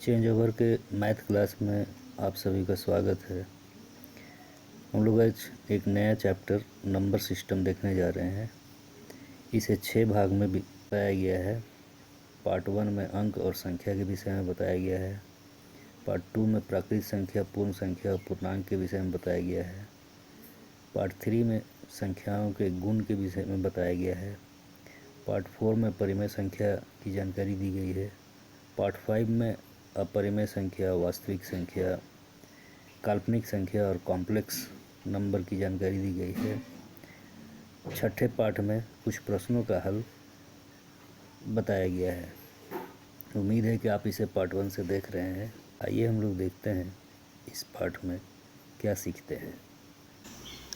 Change over के math class में आप सभी का स्वागत है। हम लोग आज एक नया चैप्टर नंबर सिस्टम देखने जा रहे हैं। इसे 6 भाग में बताया गया है। पार्ट 1 में अंक और संख्या के विषय में बताया गया है। पार्ट 2 में प्राकृत संख्या, पूर्ण संख्या और पूर्णांक के विषय में बताया गया है। पार्ट 3 में संख्याओं के गुण के विषय में बताया गया है। पार्ट 4 में परिमेय संख्या की जानकारी दी गई है। पार्ट 5 में अपरिमेय संख्या, वास्तविक संख्या, काल्पनिक संख्या और कॉम्प्लेक्स नंबर की जानकारी दी गई है। छठे पाठ में कुछ प्रश्नों का हल बताया गया है। उम्मीद है कि आप इसे पार्ट 1 से देख रहे हैं। आइए हम लोग देखते हैं इस पाठ में क्या सीखते हैं।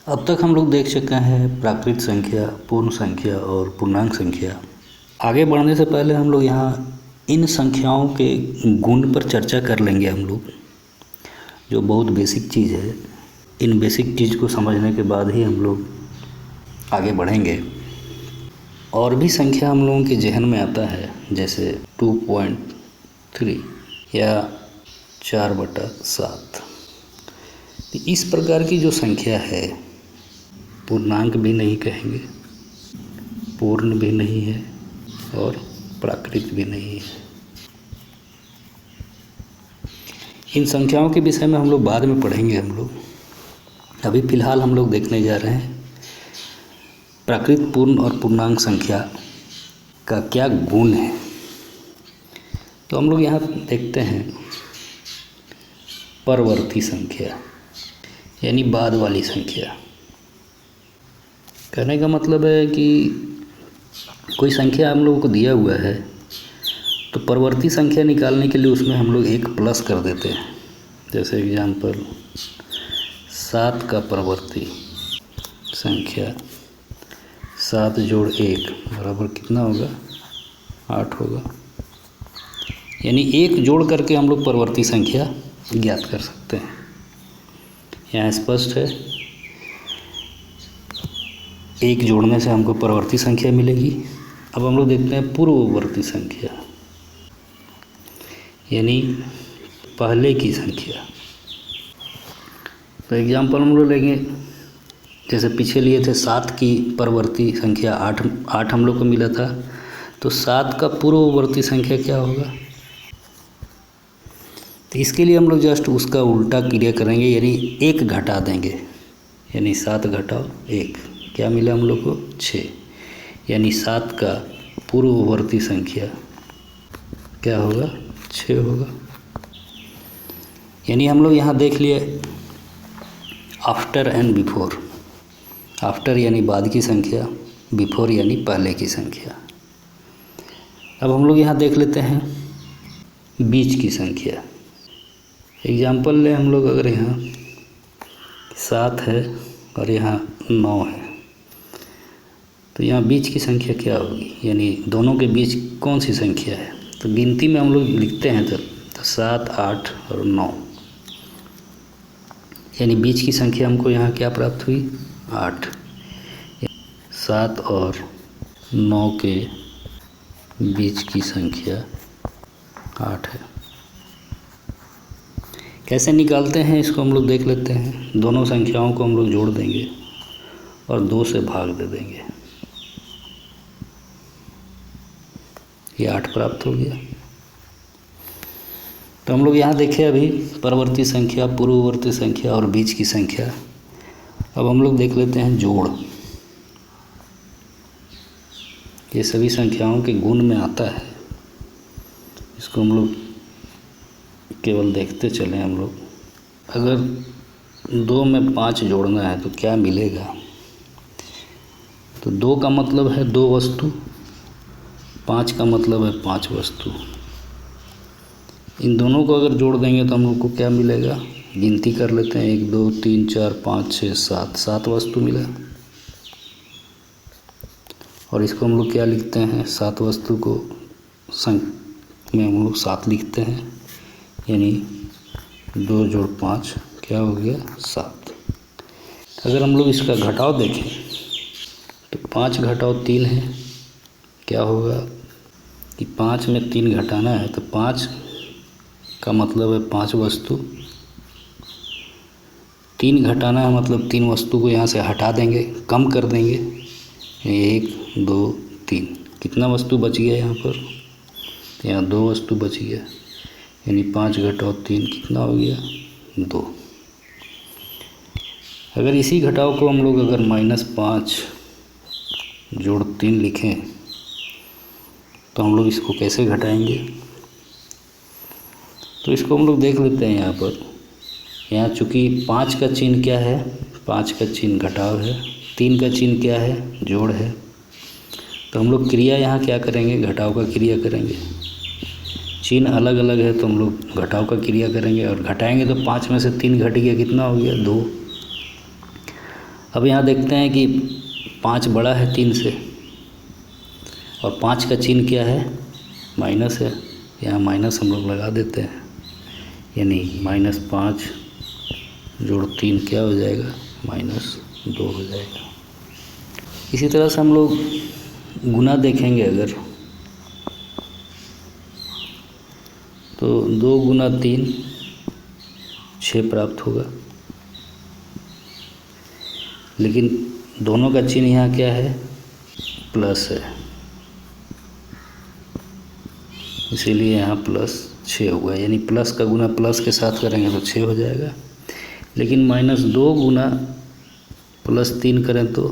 अब तक हम लोग देख चुके हैं प्राकृत संख्या, पूर्ण संख्या और पूर्णांक संख्या। आगे बढ़ने से पहले हम लोग यहाँ इन संख्याओं के गुण पर चर्चा कर लेंगे हम लोग, जो बहुत बेसिक चीज़ है। इन बेसिक चीज़ को समझने के बाद ही हम लोग आगे बढ़ेंगे। और भी संख्या हम लोगों के जहन में आता है, जैसे 2.3 या 4/7। इस प्रकार की जो संख्या है, पूर्णांक भी नहीं कहेंगे, पूर्ण भी नहीं है और प्राकृत भी नहीं है। इन संख्याओं के विषय में हम लोग बाद में पढ़ेंगे। हम लोग अभी फ़िलहाल हम लोग देखने जा रहे हैं प्राकृत, पूर्ण और पूर्णांक संख्या का क्या गुण है। तो हम लोग यहाँ देखते हैं परवर्ती संख्या यानी बाद वाली संख्या। कहने का मतलब है कि कोई संख्या हम लोगों को दिया हुआ है, तो परवर्ती संख्या निकालने के लिए उसमें हम लोग एक प्लस कर देते हैं। जैसे एग्जाम्पल 7 का परवर्ती संख्या 7 जोड़ 1 बराबर कितना होगा? 8 होगा। यानी एक जोड़ करके हम लोग परवर्ती संख्या ज्ञात कर सकते हैं। यहाँ स्पष्ट है, एक जोड़ने से हमको परवर्ती संख्या मिलेगी। अब हम लोग देखते हैं पूर्ववर्ती संख्या यानी पहले की संख्या। तो एग्जाम्पल हम लोग लेंगे, जैसे पीछे लिए थे 7 की परवर्ती संख्या 8 हम लोग को मिला था, तो 7 का पूर्ववर्ती संख्या क्या होगा? तो इसके लिए हम लोग जस्ट उसका उल्टा क्रिया करेंगे, यानी 1 घटा देंगे। यानी 7 घटाओ 1, क्या मिला हम लोग को? 6। यानी 7 का पूर्ववर्ती संख्या क्या होगा? 6 होगा। यानी हम लोग यहाँ देख लिए आफ्टर एंड बिफोर। आफ्टर यानी बाद की संख्या, बिफोर यानी पहले की संख्या। अब हम लोग यहाँ देख लेते हैं बीच की संख्या। एग्जाम्पल ले हम लोग, अगर यहाँ 7 है और यहाँ 9 है, तो यहाँ बीच की संख्या क्या होगी? यानी दोनों के बीच कौन सी संख्या है? तो गिनती में हम लोग लिखते हैं तो 7, 8 और 9। यानी बीच की संख्या हमको यहाँ क्या प्राप्त हुई? 8। 7 और 9 के बीच की संख्या 8 है। कैसे निकालते हैं इसको हम लोग देख लेते हैं। दोनों संख्याओं को हम लोग जोड़ देंगे और 2 से भाग दे देंगे। ये 8 प्राप्त हो गया। तो हम लोग यहाँ देखें अभी परवर्ती संख्या, पूर्ववर्ती संख्या और बीच की संख्या। अब हम लोग देख लेते हैं जोड़। ये सभी संख्याओं के गुण में आता है। इसको हम लोग केवल देखते चलें। हम लोग अगर 2 में 5 जोड़ना है तो क्या मिलेगा? तो 2 का मतलब है 2 वस्तु, 5 का मतलब है 5 वस्तु। इन दोनों को अगर जोड़ देंगे तो हम लोग को क्या मिलेगा? गिनती कर लेते हैं, 1 2 3 4 5 6 7, 7 वस्तु मिला। और इसको हम लोग क्या लिखते हैं? 7 वस्तु को में हम लोग 7 लिखते हैं। यानी 2 जोड़ 5 क्या हो गया? 7। अगर हम लोग इसका घटाव देखें तो 5 घटाव 3 है, क्या होगा कि 5 में 3 घटाना है तो 5 का मतलब है 5 वस्तु। 3 घटाना है मतलब 3 वस्तु को यहाँ से हटा देंगे, कम कर देंगे। 1 2 3 कितना वस्तु बच गया यहाँ पर? तो यहाँ 2 वस्तु बच गया, यानी 5 घटाओ 3 कितना हो गया? 2। अगर इसी घटाव को हम लोग अगर -5 जोड़ 3 लिखें तो हम लोग इसको कैसे घटाएंगे? तो इसको हम लोग देख लेते हैं। यहाँ पर यहाँ चूँकि 5 का चिन्ह क्या है? 5 का चिन्ह घटाव है। 3 का चिन्ह क्या है? जोड़ है। तो हम लोग क्रिया यहाँ क्या करेंगे? घटाव का क्रिया करेंगे। चिन्ह अलग अलग है तो हम लोग घटाव का क्रिया करेंगे और घटाएंगे तो 5 में से 3 घट गया, कितना हो गया? 2। अब यहाँ देखते हैं कि 5 बड़ा है 3 से और 5 का चिन्ह क्या है? माइनस है। यहाँ माइनस हम लोग लगा देते हैं, यानी -5 जोड़ 3 क्या हो जाएगा? -2 हो जाएगा। इसी तरह से हम लोग गुना देखेंगे अगर, तो 2 गुना 3 6 प्राप्त होगा। लेकिन दोनों का चिन्ह यहाँ क्या है? प्लस है, इसीलिए यहाँ +6 हुआ, यानी प्लस का गुना प्लस के साथ करेंगे तो 6 हो जाएगा। लेकिन -2 गुना +3 करें तो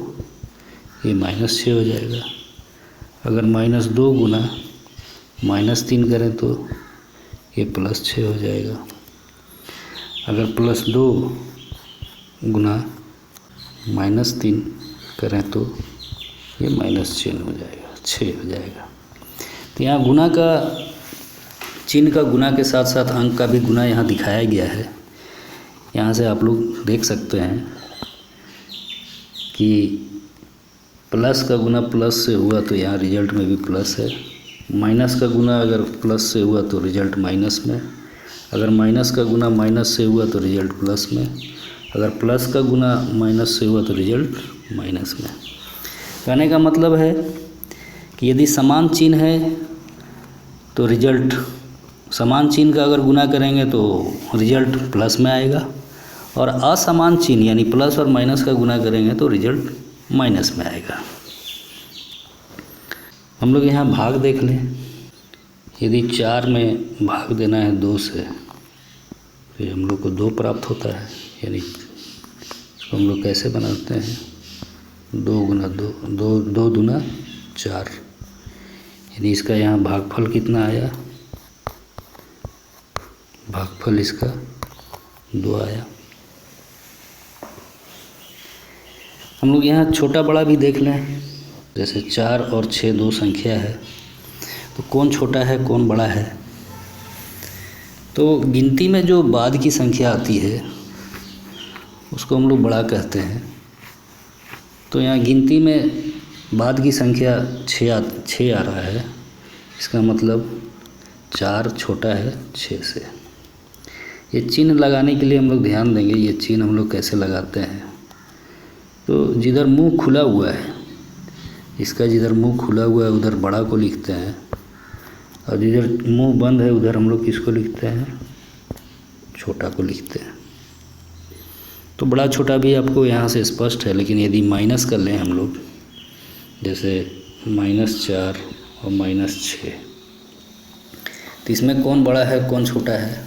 ये -6 हो जाएगा। अगर -2 गुना -3 करें तो ये +6 हो जाएगा। अगर +2 गुना -3 करें तो ये -6 हो जाएगा, 6 हो जाएगा। तो यहाँ गुना का चिन्ह का गुना के साथ साथ अंक का भी गुना यहाँ दिखाया गया है। यहाँ से आप लोग देख सकते हैं कि प्लस का गुना प्लस से हुआ तो यहाँ रिजल्ट में भी प्लस है। माइनस का गुना अगर प्लस से हुआ तो रिजल्ट माइनस में। अगर माइनस का गुना माइनस से हुआ तो रिजल्ट प्लस में। अगर प्लस का गुना माइनस से हुआ तो रिजल्ट माइनस में। कहने का मतलब है कि यदि समान चिन्ह है तो रिजल्ट, समान चिन्ह का अगर गुना करेंगे तो रिजल्ट प्लस में आएगा, और असमान चिन्ह यानी प्लस और माइनस का गुना करेंगे तो रिजल्ट माइनस में आएगा। हम लोग यहाँ भाग देख लें। यदि 4 में भाग देना है 2 से तो हम लोग को 2 प्राप्त होता है, यानी इसको हम लोग कैसे बनाते हैं? 2 गुना 2 दूना 4, यानी इसका यहाँ भागफल कितना आया? भागफल इसका 2 आया। हम लोग यहाँ छोटा बड़ा भी देख लें। जैसे 4 और 6 दो संख्या है, तो कौन छोटा है कौन बड़ा है? तो गिनती में जो बाद की संख्या आती है उसको हम लोग बड़ा कहते हैं। तो यहाँ गिनती में बाद की संख्या 6 आ रहा है, इसका मतलब 4 छोटा है 6 से। ये चिन्ह लगाने के लिए हम लोग ध्यान देंगे, ये चिन्ह हम लोग कैसे लगाते हैं। तो जिधर मुंह खुला हुआ है, इसका जिधर मुंह खुला हुआ है उधर बड़ा को लिखते हैं, और जिधर मुंह बंद है उधर हम लोग किसको लिखते हैं? छोटा को लिखते हैं। तो बड़ा छोटा भी आपको यहाँ से स्पष्ट है। लेकिन यदि माइनस कर लें हम लोग, जैसे -4 और -6, तो इसमें कौन बड़ा है कौन छोटा है?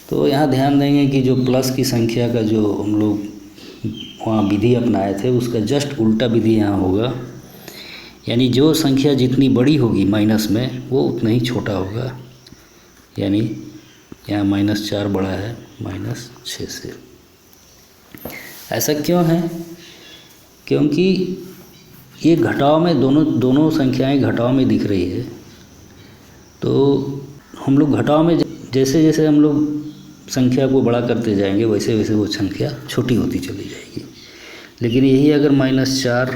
तो यहाँ ध्यान देंगे कि जो प्लस की संख्या का जो हम लोग वहाँ विधि अपनाए थे उसका जस्ट उल्टा विधि यहाँ होगा, यानी जो संख्या जितनी बड़ी होगी माइनस में वो उतना ही छोटा होगा। यानी यहाँ -4 बड़ा है -6 से। ऐसा क्यों है? क्योंकि ये घटाव में दोनों संख्याएं घटाव में दिख रही है। तो हम लोग घटाव में जैसे जैसे हम लोग संख्या को बड़ा करते जाएंगे वैसे वैसे वो संख्या छोटी होती चली जाएगी। लेकिन यही अगर -4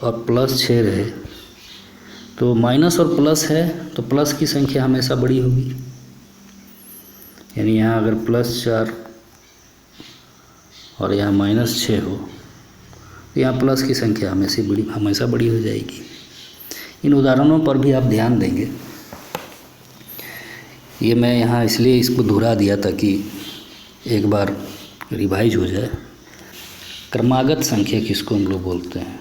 और +6 रहे तो माइनस और प्लस है तो प्लस की संख्या हमेशा बड़ी होगी। यानी यहाँ अगर +4 और यहाँ -6 हो तो यहाँ प्लस की संख्या हमेशा बड़ी हो जाएगी। इन उदाहरणों पर भी आप ध्यान देंगे। ये मैं यहाँ इसलिए इसको दोहरा दिया ताकि एक बार रिवाइज हो जाए। क्रमागत संख्या किसको हम लोग बोलते हैं,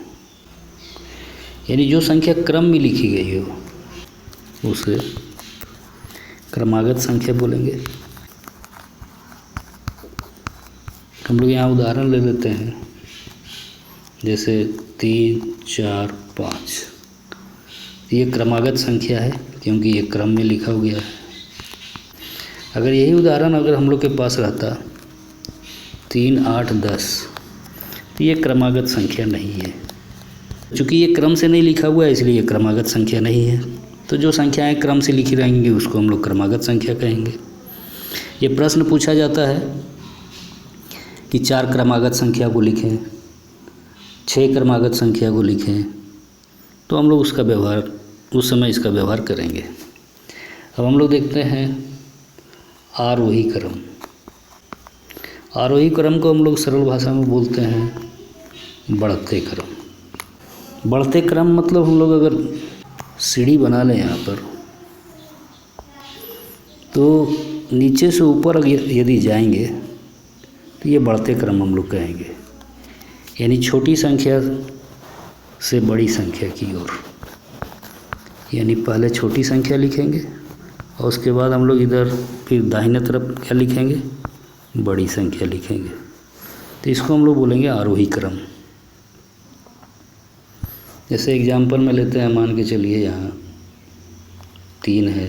यानी जो संख्या क्रम में लिखी गई हो उसे क्रमागत संख्या बोलेंगे। हम लोग यहाँ उदाहरण ले लेते हैं, जैसे 3, 4, 5। ये क्रमागत संख्या है क्योंकि ये क्रम में लिखा गया है। अगर यही उदाहरण अगर हम लोग के पास रहता 3, 8, 10, तो ये क्रमागत संख्या नहीं है। चूँकि ये क्रम से नहीं लिखा हुआ है इसलिए ये क्रमागत संख्या नहीं है। तो जो संख्याएं क्रम से लिखी रहेंगी उसको हम लोग क्रमागत संख्या कहेंगे। ये प्रश्न पूछा जाता है कि 4 क्रमागत संख्या को लिखें, 6 क्रमागत संख्या को लिखें, तो हम लोग उसका व्यवहार उस समय इसका व्यवहार करेंगे। अब हम लोग देखते हैं आरोही क्रम। आरोही क्रम को हम लोग सरल भाषा में बोलते हैं बढ़ते क्रम। बढ़ते क्रम मतलब हम लोग अगर सीढ़ी बना लें यहाँ पर, तो नीचे से ऊपर यदि जाएंगे तो ये बढ़ते क्रम हम लोग कहेंगे, यानी छोटी संख्या से बड़ी संख्या की ओर। यानी पहले छोटी संख्या लिखेंगे और उसके बाद हम लोग इधर फिर दाहिने तरफ क्या लिखेंगे, बड़ी संख्या लिखेंगे। तो इसको हम लोग बोलेंगे आरोही क्रम। जैसे एग्जाम्पल में लेते हैं, मान के चलिए यहाँ 3 है,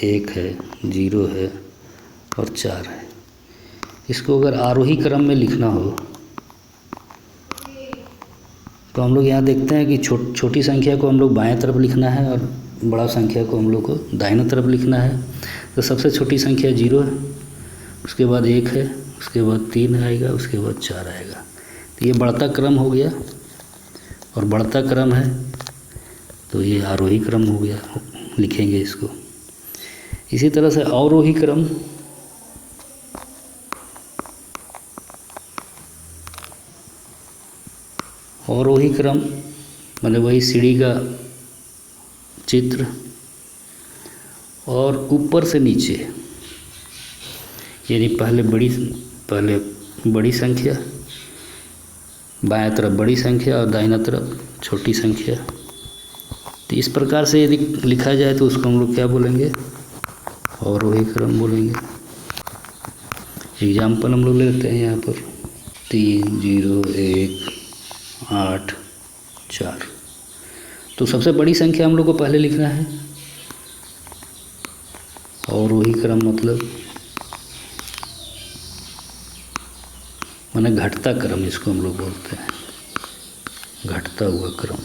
1 है, 0 है और 4 है। इसको अगर आरोही क्रम में लिखना हो तो हम लोग यहाँ देखते हैं कि छोटी संख्या को हम लोग बाएं तरफ लिखना है और बड़ा संख्या को हम लोग को दाहिने तरफ लिखना है। तो सबसे छोटी संख्या 0 है, उसके बाद 1 है, उसके बाद 3 आएगा, उसके बाद 4 आएगा। तो ये बढ़ता क्रम हो गया और बढ़ता क्रम है तो ये आरोही क्रम हो गया, लिखेंगे इसको। इसी तरह से अवरोही क्रम, अवरोही क्रम मतलब वही सीढ़ी का चित्र और ऊपर से नीचे, यानी पहले बड़ी संख्या, बाएं तरफ बड़ी संख्या और दाहिना तरफ छोटी संख्या। तो इस प्रकार से यदि लिखा जाए तो उसको हम लोग क्या बोलेंगे, अवरोही क्रम बोलेंगे। एग्जाम्पल हम लोग लेते हैं यहाँ पर 3, 0, 1, 8, 4। तो सबसे बड़ी संख्या हम लोग को पहले लिखना है। अवरोही क्रम मतलब माने घटता क्रम, इसको हम लोग बोलते हैं घटता हुआ क्रम।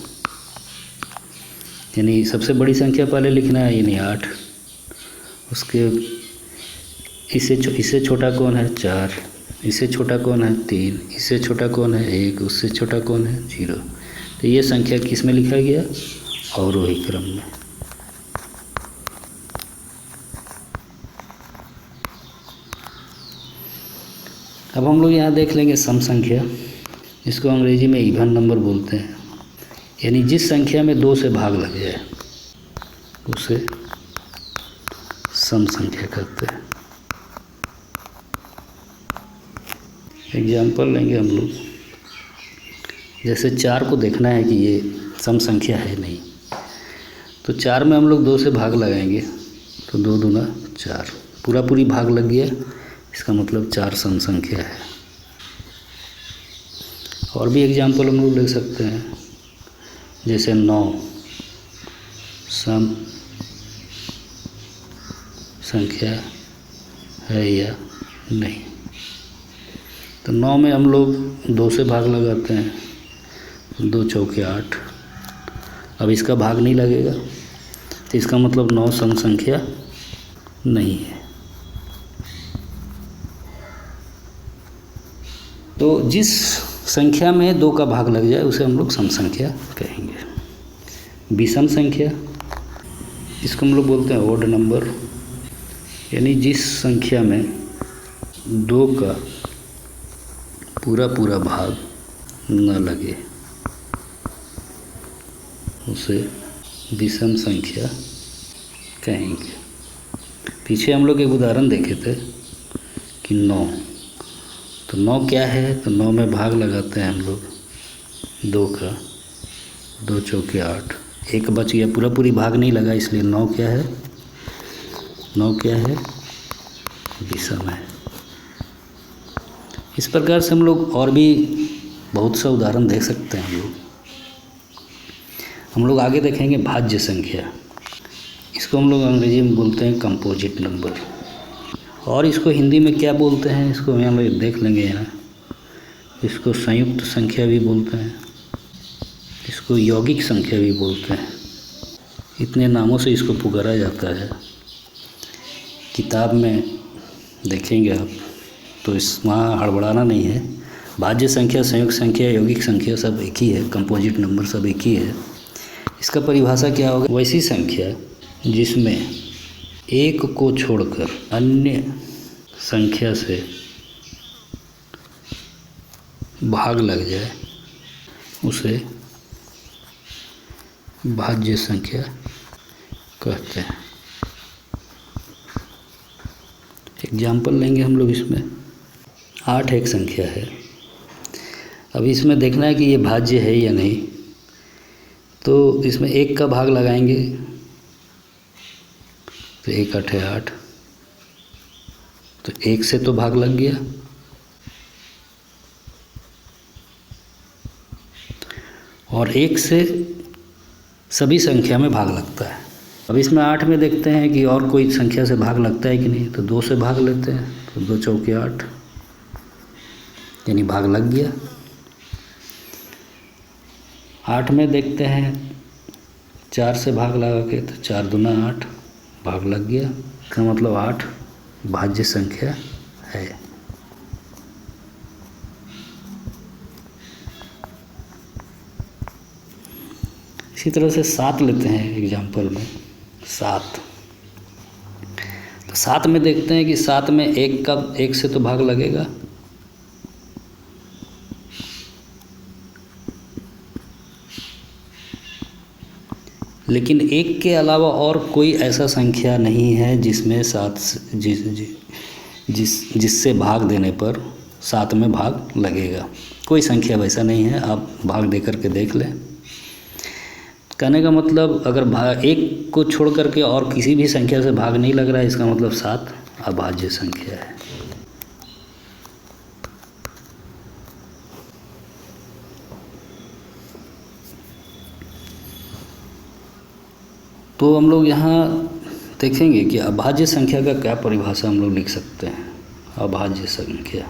यानी सबसे बड़ी संख्या पहले लिखना है, यानी 8। उसके इससे छोटा कौन है, 4। इससे छोटा कौन है, 3। इससे छोटा कौन है, 1। उससे छोटा कौन है, 0। तो ये संख्या किस में लिखा गया, अवरोही क्रम में। अब हम लोग यहाँ देख लेंगे सम संख्या, इसको अंग्रेजी में इवन नंबर बोलते हैं। यानी जिस संख्या में 2 से भाग लग जाए उसे सम संख्या कहते हैं। एग्जाम्पल लेंगे हम लोग, जैसे 4 को देखना है कि ये सम संख्या है नहीं, तो 4 में हम लोग 2 से भाग लगाएंगे तो 2 दूना 4, पूरी भाग लग गया, इसका मतलब 4 सम संख्या है। और भी एग्जाम्पल हम लोग ले सकते हैं, जैसे 9 सम संख्या है या नहीं। तो 9 में हम लोग 2 से भाग लगाते हैं, 2 चौके 8। अब इसका भाग नहीं लगेगा तो इसका मतलब 9 सम संख्या नहीं है। तो जिस संख्या में 2 का भाग लग जाए उसे हम लोग सम संख्या कहेंगे। विषम संख्या, इसको हम लोग बोलते हैं ओड नंबर। यानी जिस संख्या में 2 का पूरा भाग न लगे उसे विषम संख्या कहेंगे। पीछे हम लोग एक उदाहरण देखे थे कि 9, तो 9 क्या है, तो 9 में भाग लगाते हैं हम लोग 2 का, 2 चौके 8, एक बच गया, पूरी भाग नहीं लगा, इसलिए 9 क्या है, 9 क्या है, विषम है। इस प्रकार से हम लोग और भी बहुत सा उदाहरण देख सकते हैं। हम लोग आगे देखेंगे भाज्य संख्या। इसको हम लोग अंग्रेजी में बोलते हैं कंपोजिट नंबर, और इसको हिंदी में क्या बोलते हैं, इसको हम लोग देख लेंगे यहाँ। इसको संयुक्त संख्या भी बोलते हैं, इसको यौगिक संख्या भी बोलते हैं। इतने नामों से इसको पुकारा जाता है। किताब में देखेंगे आप तो वहाँ हड़बड़ाना नहीं है। भाज्य संख्या, संयुक्त संख्या, यौगिक संख्या सब एक ही है, कंपोजिट नंबर सब एक ही है। इसका परिभाषा क्या होगा, वैसी संख्या जिसमें एक को छोड़कर अन्य संख्या से भाग लग जाए उसे भाज्य संख्या कहते हैं। एग्जाम्पल लेंगे हम लोग इसमें। 8 एक संख्या है। अब इसमें देखना है कि ये भाज्य है या नहीं, तो इसमें 1 का भाग लगाएंगे तो 1 8 है 8, तो 1 से तो भाग लग गया, और 1 से सभी संख्या में भाग लगता है। अब इसमें 8 में देखते हैं कि और कोई संख्या से भाग लगता है कि नहीं, तो 2 से भाग लेते हैं, तो 2 चौके 8, यानी भाग लग गया। 8 में देखते हैं 4 से भाग लगा के, तो 4 दूना 8, भाग लग गया। इसका मतलब 8 भाज्य संख्या है। इसी तरह से 7 लेते हैं एग्जाम्पल में। 7, तो 7 में देखते हैं कि 7 में 1 से तो भाग लगेगा, लेकिन 1 के अलावा और कोई ऐसा संख्या नहीं है जिसमें 7 जिससे भाग देने पर 7 में भाग लगेगा। कोई संख्या वैसा नहीं है, आप भाग दे करके देख लें। कहने का मतलब अगर 1 को छोड़ करके और किसी भी संख्या से भाग नहीं लग रहा है, इसका मतलब 7 अभाज्य संख्या है। तो हम लोग यहाँ देखेंगे कि अभाज्य संख्या का क्या परिभाषा हम लोग लिख सकते हैं। अभाज्य संख्या,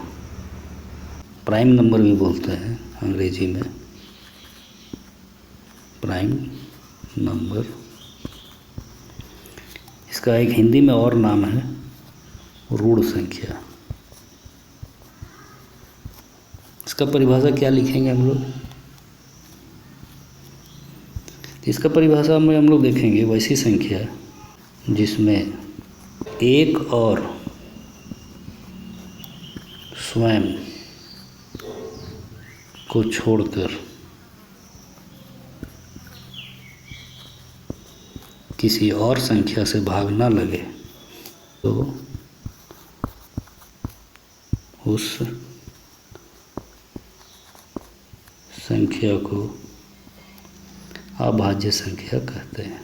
प्राइम नंबर भी बोलते हैं अंग्रेजी में, प्राइम नंबर। इसका एक हिंदी में और नाम है ऋण संख्या। इसका परिभाषा क्या लिखेंगे हम लोग, इसका परिभाषा में हम लोग देखेंगे वैसी संख्या जिसमें 1 और स्वयं को छोड़कर किसी और संख्या से भाग ना लगे, तो उस संख्या को अभाज्य संख्या कहते हैं।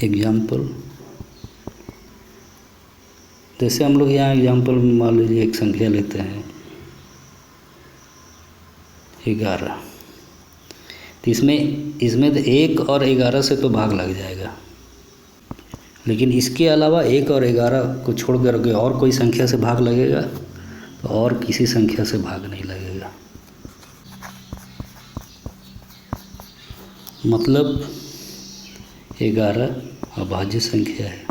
एग्जाम्पल, जैसे हम लोग यहाँ एग्जाम्पल में मान लीजिए एक संख्या लेते हैं 11, तो इसमें तो 1 और 11 से तो भाग लग जाएगा, लेकिन इसके अलावा 1 और 11 को छोड़ कर और कोई संख्या से भाग लगेगा तो और किसी संख्या से भाग नहीं लगेगा। मतलब 11 अभाज्य संख्या है।